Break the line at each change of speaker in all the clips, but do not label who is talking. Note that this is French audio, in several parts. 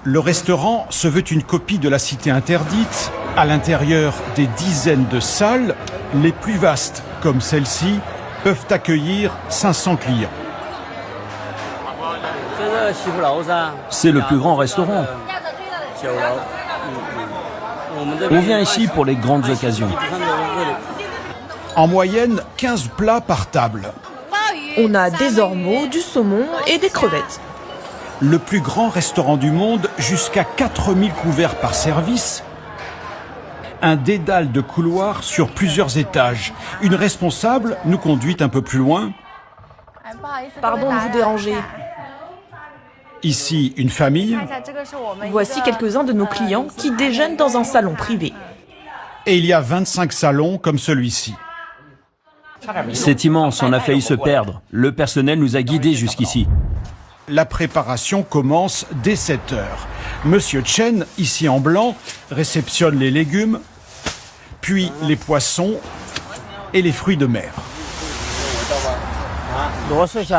Le restaurant se veut une copie de la cité interdite. À l'intérieur, des dizaines de salles, les plus vastes, comme celle-ci, peuvent accueillir 500 clients.
C'est le plus grand restaurant. On vient ici pour les grandes occasions.
En moyenne, 15 plats par table.
On a des ormeaux, du saumon et des crevettes.
Le plus grand restaurant du monde, jusqu'à 4000 couverts par service. Un dédale de couloirs sur plusieurs étages. Une responsable nous conduit un peu plus loin.
Pardon de vous déranger.
Ici, une famille.
Voici quelques-uns de nos clients qui déjeunent dans un salon privé.
Et il y a 25 salons comme celui-ci.
C'est immense, on a failli se perdre. Le personnel nous a guidés jusqu'ici.
La préparation commence dès 7 heures. Monsieur Chen, ici en blanc, réceptionne les légumes, puis les poissons et les fruits de mer.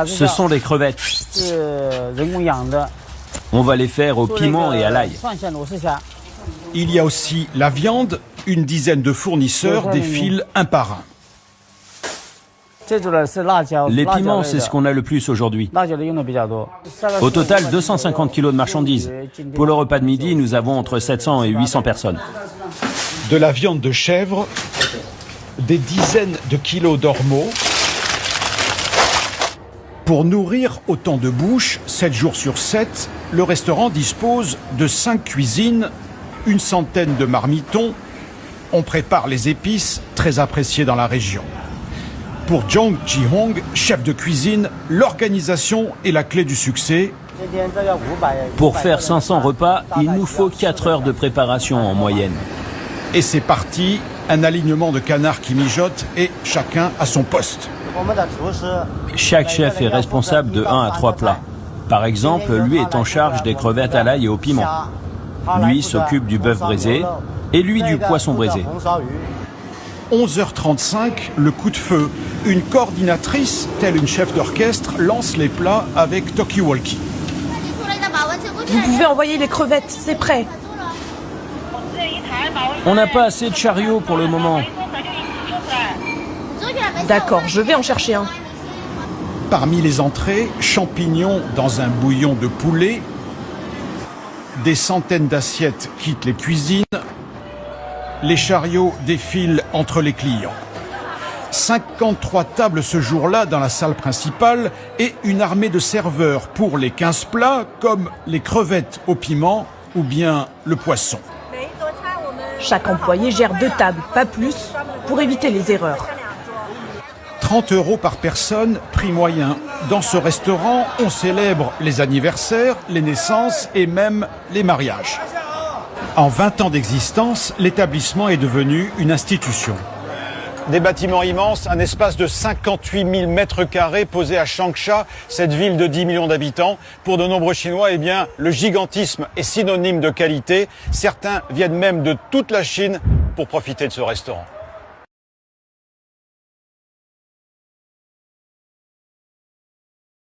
Ce sont des crevettes. On va les faire au piment et à l'ail.
Il y a aussi la viande. Une dizaine de fournisseurs défilent un par un.
Les piments, c'est ce qu'on a le plus aujourd'hui. Au total, 250 kilos de marchandises. Pour le repas de midi, nous avons entre 700 et 800 personnes.
De la viande de chèvre, des dizaines de kilos d'ormeaux. Pour nourrir autant de bouches, 7 jours sur 7, le restaurant dispose de 5 cuisines, une centaine de marmitons. On prépare les épices, très appréciées dans la région. Pour Zhong Jihong, chef de cuisine, l'organisation est la clé du succès.
Pour faire 500 repas, il nous faut 4 heures de préparation en moyenne.
Et c'est parti, un alignement de canards qui mijotent et chacun à son poste.
Chaque chef est responsable de 1 à 3 plats. Par exemple, lui est en charge des crevettes à l'ail et au piment. Lui s'occupe du bœuf braisé et lui du poisson braisé.
11h35, le coup de feu. Une coordinatrice, telle une chef d'orchestre, lance les plats avec talkie-walkie.
Vous pouvez envoyer les crevettes, c'est prêt.
On n'a pas assez de chariots pour le moment.
D'accord, je vais en chercher un.
Parmi les entrées, champignons dans un bouillon de poulet. Des centaines d'assiettes quittent les cuisines. Les chariots défilent entre les clients. 53 tables ce jour-là dans la salle principale et une armée de serveurs pour les 15 plats comme les crevettes au piment ou bien le poisson.
Chaque employé gère 2 tables, pas plus, pour éviter les erreurs.
30 € par personne, prix moyen. Dans ce restaurant, on célèbre les anniversaires, les naissances et même les mariages. En 20 ans d'existence, l'établissement est devenu une institution. Des bâtiments immenses, un espace de 58 000 mètres carrés posé à Changsha, cette ville de 10 millions d'habitants. Pour de nombreux Chinois, eh bien, le gigantisme est synonyme de qualité. Certains viennent même de toute la Chine pour profiter de ce restaurant.